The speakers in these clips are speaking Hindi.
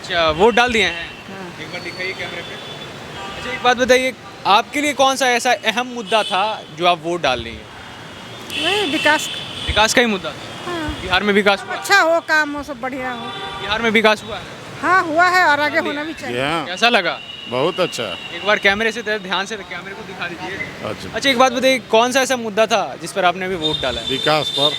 अच्छा, वोट डाल दिए हैं? हाँ। एक बार दिखाइए कैमरे पे। अच्छा, एक बात बताइए, आपके लिए कौन सा ऐसा अहम मुद्दा था जो आप वोट डाल रही हैं? वही विकास। विकास का ही मुद्दा था? हाँ। बिहार में विकास हुआ? अच्छा हो, काम हो, सब बढ़िया हो। बिहार में विकास हुआ है? हाँ, हुआ है और आगे होना भी चाहिए। कैसा लगा? बहुत अच्छा। एक बार कैमरे से ध्यान से कैमरे को दिखा दीजिए। अच्छा, अच्छा, एक बात बताइए, कौन सा ऐसा मुद्दा था जिस पर आपने अभी वोट डाला है? विकास पर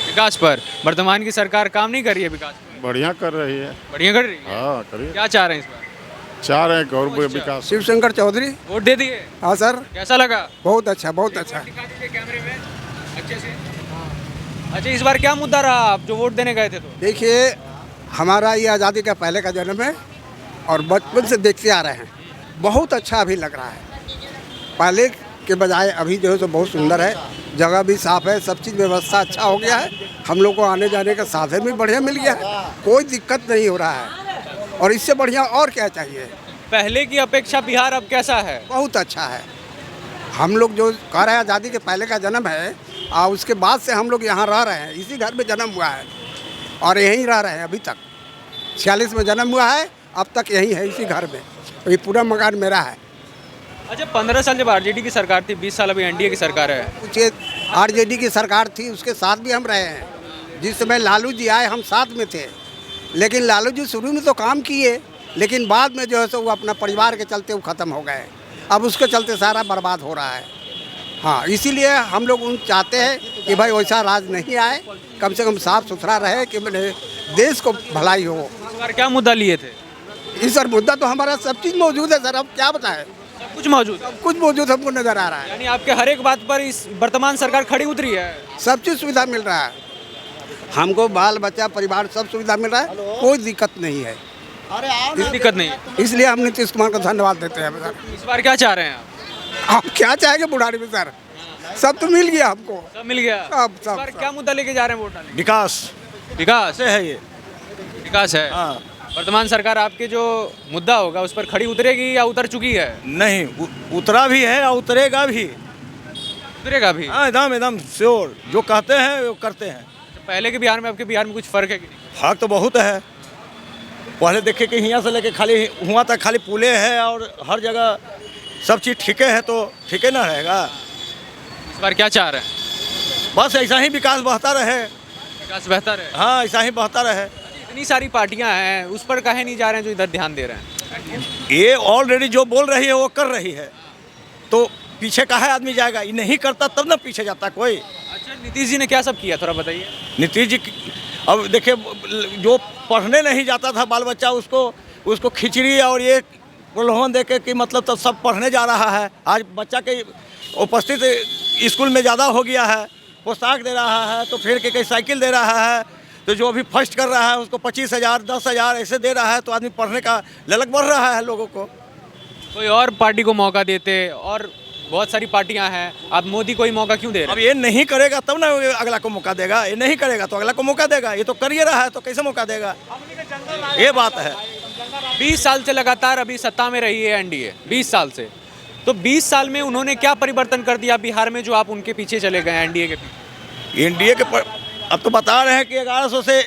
विकास पर। वर्तमान की सरकार काम नहीं कर रही है विकास पर? बढ़िया कर रही है। बढ़िया कर रही है? हाँ, करिए। क्या चाह रहे हैं इस बार? चाह रहे हैं कि और अच्छा। विकास। शिवशंकर चौधरी। वोट दे दिए? हाँ सर, कैसा लगा? बहुत अच्छा, बहुत अच्छा। दिखा दीजिए कैमरे में अच्छे से। अच्छा, इस बार क्या मुद्दा रहा, आप जो वोट देने गए थे तो? देखिए, हमारा ये आज़ादी का पहले का जन्म है और बचपन से देखते आ रहे हैं। बहुत अच्छा अभी लग रहा है, पहले के बजाय अभी जो है तो बहुत सुंदर है। जगह भी साफ है, सब चीज़ व्यवस्था अच्छा हो गया है। हम लोग को आने जाने का साधन भी बढ़िया मिल गया है, कोई दिक्कत नहीं हो रहा है। और इससे बढ़िया और क्या चाहिए। पहले की अपेक्षा बिहार अब कैसा है? बहुत अच्छा है। हम लोग जो कह रहे हैं आज़ादी के पहले का जन्म है और उसके बाद से हम लोग यहाँ रह रहे हैं, इसी घर में जन्म हुआ है और यहीं रह रहे हैं अभी तक। 46 में जन्म हुआ है, अब तक यहीं है इसी घर में। ये पूरा मकान मेरा है। अच्छा, 15 साल जब आरजेडी की सरकार थी, 20 साल अभी एनडीए की सरकार है। कुछ आरजेडी की सरकार थी, उसके साथ भी हम रहे हैं। जिस समय लालू जी आए हम साथ में थे, लेकिन लालू जी शुरू में तो काम किए, लेकिन बाद में जो है सो वो अपना परिवार के चलते वो ख़त्म हो गए। अब उसके चलते सारा बर्बाद हो रहा है। हाँ, इसीलिए हम लोग उन चाहते हैं कि भाई वैसा राज नहीं आए, कम से कम साफ़ सुथरा रहे कि मैंने देश को भलाई हो। इस बार क्या मुद्दा लिए थे? इस सर मुद्दा तो हमारा सब चीज़ मौजूद है सर, अब क्या बताएं। सब कुछ मौजूद है? सब कुछ मौजूद हमको नज़र आ रहा है। यानी आपके हर एक बात पर इस वर्तमान सरकार खड़ी उतरी है? सब चीज़ सुविधा मिल रहा है हमको, बाल बच्चा परिवार सब सुविधा मिल रहा है, कोई दिक्कत नहीं है। इस दिक्कत नहीं है? इसलिए हम नीतीश कुमार को धन्यवाद देते हैं सर। इस बार क्या चाह रहे हैं आप? आप क्या चाहेंगे बुढ़ारी में सर, सब तो मिल गया हमको। सब मिल गया? सब इस बार क्या मुद्दा लेके जा रहे हैं वोट डालने? विकास विकास से है ये। विकास है? हाँ। वर्तमान सरकार आपके जो मुद्दा होगा उस पर खड़ी उतरेगी या उतर चुकी है? नहीं, उतरा भी है और उतरेगा भी। उतरेगा भी? हाँ, एकदम एकदम श्योर। जो कहते हैं वो करते हैं। पहले के बिहार में आपके बिहार में कुछ फर्क है कि नहीं? फर्क तो बहुत है। पहले देखे कि यहाँ से लेके खाली हुआ तक खाली पुले है और हर जगह सब चीज़ ठीके है, तो ठीके ना रहेगा। इस बार क्या चाह रहे हैं? बस ऐसा ही विकास बहता रहे। विकास बेहतर है? हाँ, ऐसा ही बहता रहे। इतनी सारी पार्टियां हैं, उस पर काहे नहीं जा रहे हैं जो इधर ध्यान दे रहे हैं? ये ऑलरेडी जो बोल रही है वो कर रही है, तो पीछे काहे आदमी जाएगा। ये नहीं करता तब ना पीछे जाता कोई। अच्छा, नीतीश जी ने क्या सब किया, थोड़ा बताइए। नीतीश जी अब देखिए, जो पढ़ने नहीं जाता था बाल बच्चा, उसको खिचड़ी और ये प्रलोभन दे के कि मतलब तो सब पढ़ने जा रहा है। आज बच्चा के उपस्थित स्कूल में ज़्यादा हो गया है, पोशाक दे रहा है, तो फिर के साइकिल दे रहा है, तो जो अभी फर्स्ट कर रहा है उसको 25,000 10,000 ऐसे दे रहा है, तो आदमी पढ़ने का ललक बढ़ रहा है लोगों को। कोई और पार्टी को मौका देते, और बहुत सारी पार्टियां हैं, आप मोदी को ही मौका क्यों दे रहे अब ये नहीं करेगा तब ना अगला को मौका देगा। ये नहीं करेगा तो अगला को मौका देगा। ये तो कर ही रहा है, तो कैसे मौका देगा। ये बात है। हैं? 20 साल से लगातार अभी सत्ता में रही है एनडीए, 20 साल से। तो 20 साल में उन्होंने क्या परिवर्तन कर दिया बिहार में जो आप उनके पीछे चले गए, एनडीए के पीछे? एनडीए के अब तो बता रहे हैं कि 1100 से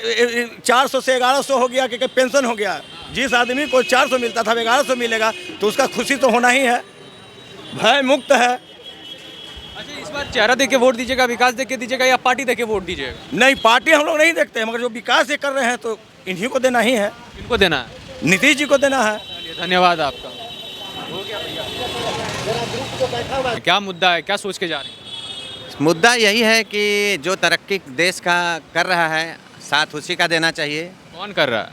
400 से 1100 हो गया, कि पेंशन हो गया। जिस आदमी को 400 मिलता था 1100 मिलेगा, तो उसका खुशी तो होना ही है, भय मुक्त है। अच्छा, इस बार चेहरा देके वोट दीजिएगा, विकास देके दीजिएगा, या पार्टी देके वोट दीजिएगा? नहीं, पार्टी हम लोग नहीं देखते हैं, मगर जो विकास ये कर रहे हैं तो इन्हीं को देना ही है। किनको देना है? नीतीश जी को देना है। चलिए, धन्यवाद आपका। क्या मुद्दा है, क्या सोच के जा रहे हैं? मुद्दा यही है कि जो तरक्की देश का कर रहा है, साथ उसी का देना चाहिए। कौन कर रहा है?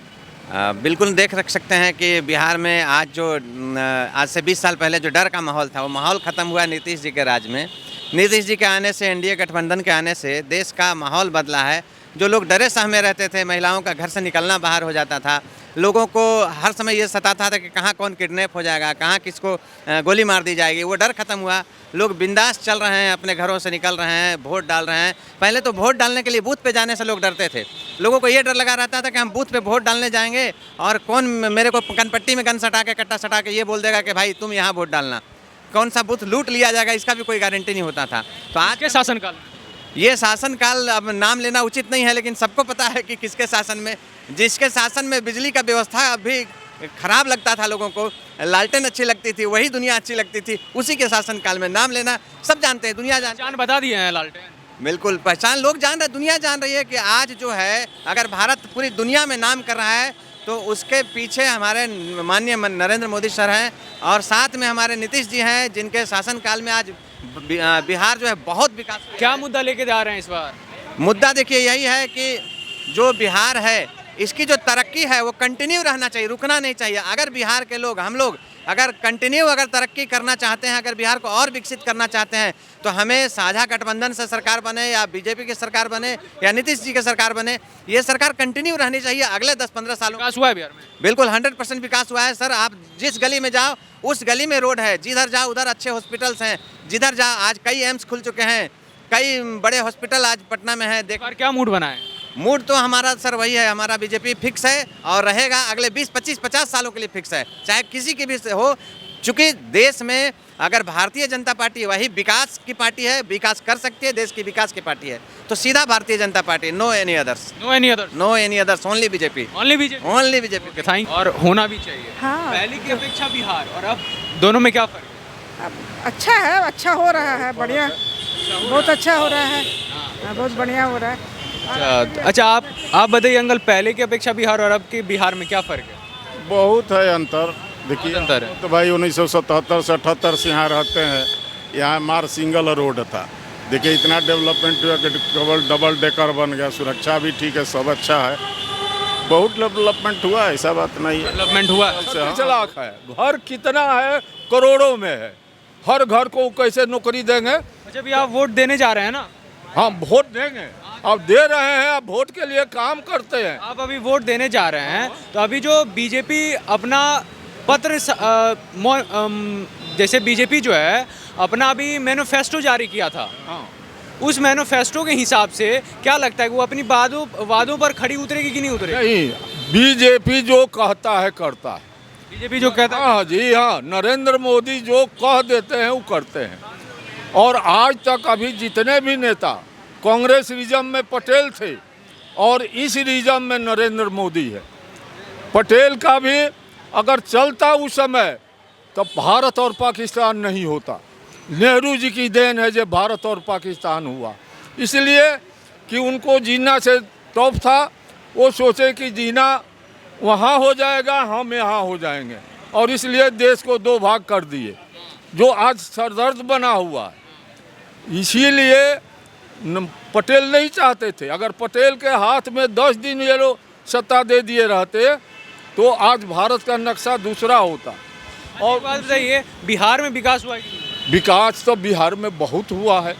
बिल्कुल देख रख सकते हैं कि बिहार में आज से 20 साल पहले जो डर का माहौल था, वो माहौल ख़त्म हुआ नीतीश जी के राज में। नीतीश जी के आने से, एनडीए गठबंधन के आने से देश का माहौल बदला है। जो लोग डरे सहमे रहते थे, महिलाओं का घर से निकलना बाहर हो जाता था, लोगों को हर समय ये सताता था कि कहाँ कौन किडनैप हो जाएगा, कहाँ किसको गोली मार दी जाएगी, वो डर खत्म हुआ। लोग बिंदास चल रहे हैं, अपने घरों से निकल रहे हैं, वोट डाल रहे हैं। पहले तो वोट डालने के लिए बूथ पे जाने से लोग डरते थे। लोगों को ये डर लगा रहता था कि हम बूथ पे वोट डालने जाएंगे और कौन मेरे को कनपट्टी में गन सटा के, कट्टा सटा के ये बोल देगा कि भाई तुम यहाँ वोट डालना, कौन सा बूथ लूट लिया जाएगा, इसका भी कोई गारंटी नहीं होता था। तो आज के शासनकाल, ये शासनकाल अब नाम लेना उचित नहीं है, लेकिन सबको पता है कि किसके शासन में जिसके शासन में बिजली का व्यवस्था अभी खराब लगता था लोगों को, लालटेन अच्छी लगती थी, वही दुनिया अच्छी लगती थी, उसी के शासन काल में नाम लेना सब जानते हैं, दुनिया जानती है। जान बता दिए हैं लालटेन। बिल्कुल पहचान लोग जान रहे, दुनिया जान रही है कि आज जो है अगर भारत पूरी दुनिया में नाम कर रहा है तो उसके पीछे हमारे माननीय नरेंद्र मोदी सर हैं और साथ में हमारे नीतीश जी हैं, जिनके शासनकाल में आज बिहार जो है बहुत विकास। क्या मुद्दा लेके जा रहे हैं इस बार? मुद्दा देखिए यही है कि जो बिहार है इसकी जो तरक्की है वो कंटिन्यू रहना चाहिए, रुकना नहीं चाहिए। अगर बिहार के लोग, हम लोग अगर कंटिन्यू अगर तरक्की करना चाहते हैं, अगर बिहार को और विकसित करना चाहते हैं तो हमें साझा गठबंधन से सरकार बने या बीजेपी की सरकार बने या नीतीश जी की सरकार बने, ये सरकार कंटिन्यू रहनी चाहिए अगले 10-15 सालों। विकास हुआ है बिहार में? बिल्कुल 100% विकास हुआ है सर। आप जिस गली में जाओ उस गली में रोड है, जिधर जाओ उधर अच्छे हॉस्पिटल्स हैं, जिधर जाओ आज कई एम्स खुल चुके हैं, कई बड़े हॉस्पिटल आज पटना में है। इस बार क्या मूड बना है? मूड तो हमारा सर वही है, हमारा बीजेपी फिक्स है और रहेगा अगले 20-25-50 सालों के लिए फिक्स है, चाहे किसी की भी हो। चूँकि देश में अगर भारतीय जनता पार्टी वही विकास की पार्टी है, विकास कर सकती है, देश की विकास की पार्टी है, तो सीधा Bharatiya Janata Party, no any others, no any other, no any others, only BJP, only BJP, only BJP. Thank. और होना भी चाहिए। हाँ। पहले की अपेक्षा बिहार और अब दोनों में क्या फर्क है? अब अच्छा है, अच्छा हो रहा है, बढ़िया, बहुत अच्छा हो रहा है, हाँ, बहुत बढ़िया हो रहा है। अच्छा आप बताइए अंकल, पहले की अपेक्षा बिहार और अब के बिहार में क्या फर्क है? बहुत है अंतर। देखिए बहुत अंतर है। तो भाई 1977 से 78 से यहाँ रहते हैं, यहाँ मार सिंगल रोड था। देखिए इतना डेवलपमेंट हुआ कि डबल डेकर बन गया, सुरक्षा भी ठीक है, सब अच्छा है, बहुत डेवलपमेंट हुआ, ऐसा बात नहीं है। डेवलपमेंट हुआ। 30 लाख है, घर कितना है, करोड़ों में है। हर घर को कैसे नौकरी देंगे? अच्छा अभी आप वोट देने जा रहे हैं ना? हम वोट देंगे, अब दे रहे हैं, अब वोट के लिए काम करते हैं। आप अभी वोट देने जा रहे हैं तो अभी जो बीजेपी अपना पत्र जैसे बीजेपी जो है अपना अभी मैनिफेस्टो जारी किया था, उस मैनिफेस्टो के हिसाब से क्या लगता है कि वो अपनी वादों पर खड़ी उतरेगी कि नहीं उतरेगी? नहीं, बीजेपी जो कहता है करता है। बीजेपी जो कहता है, हाँ जी हाँ, नरेंद्र मोदी जो कह देते हैं वो करते हैं। और आज तक अभी जितने भी नेता कांग्रेस रीजन में पटेल थे और इस रीजन में नरेंद्र मोदी है। पटेल का भी अगर चलता उस समय तो भारत और पाकिस्तान नहीं होता। नेहरू जी की देन है जो भारत और पाकिस्तान हुआ, इसलिए कि उनको जीना से टॉप था, वो सोचे कि जीना वहाँ हो जाएगा, हम यहाँ हो जाएंगे, और इसलिए देश को दो भाग कर दिए, जो आज सरदर्द बना हुआ है। इसीलिए पटेल नहीं चाहते थे। अगर पटेल के हाथ में 10 दिन ये लोग सत्ता दे दिए रहते तो आज भारत का नक्शा दूसरा होता। और बात बताइए, बिहार में विकास हुआ है कि नहीं? विकास तो बिहार में बहुत हुआ है।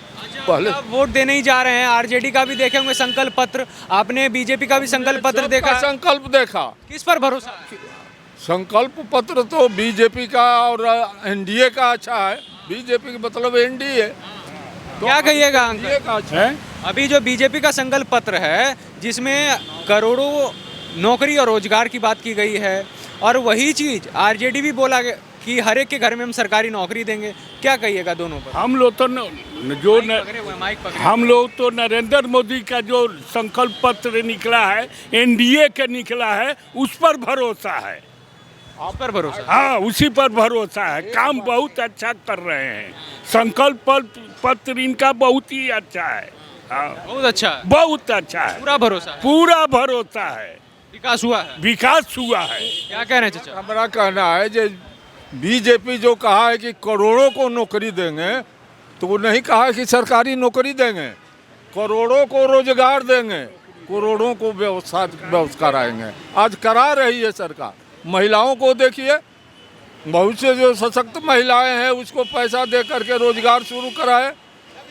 पहले आप वोट देने ही जा रहे हैं, आरजेडी का भी देखे होंगे संकल्प पत्र, आपने बीजेपी का भी संकल्प पत्र देखा है? संकल्प देखा। किस पर भरोसा है? संकल्प पत्र तो बीजेपी का और एनडीए का अच्छा है। बीजेपी का मतलब एनडीए। तो क्या कहिएगा अंकल? एनडीए का अच्छा है। अभी जो बीजेपी का संकल्प पत्र है जिसमें करोड़ों नौकरी और रोजगार की बात की गई है, और वही चीज आरजेडी भी बोला कि हर एक के घर में हम सरकारी नौकरी देंगे, क्या कहिएगा दोनों पर? हम लोग तो हम लोग तो नरेंद्र मोदी का जो संकल्प पत्र निकला है, एनडीए का निकला है, उस पर भरोसा है। आप पर भरोसा? हाँ, उसी पर भरोसा है। काम बहुत अच्छा कर रहे हैं, संकल्प पत्र इनका बहुत ही अच्छा है। हाँ, बहुत अच्छा है, बहुत अच्छा है, पूरा भरोसा है, पूरा भरोसा है। विकास हुआ है, विकास हुआ है। क्या कह रहे हैं चाचा? हमारा कहना है जो बीजेपी जो कहा है कि करोड़ों को नौकरी देंगे, तो वो नहीं कहा कि सरकारी नौकरी देंगे, करोड़ों को रोजगार देंगे, करोड़ों को व्यवस्था कराएंगे। आज करा रही है सरकार। महिलाओं को देखिए, बहुत से जो सशक्त महिलाएं हैं उसको पैसा दे करके रोजगार शुरू कराए,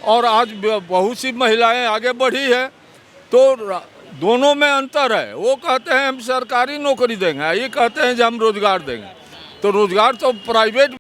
और आज बहुत सी महिलाएं आगे बढ़ी है। तो दोनों में अंतर है। वो कहते हैं हम सरकारी नौकरी देंगे, ये कहते हैं कि हम रोजगार देंगे। तो रोजगार तो प्राइवेट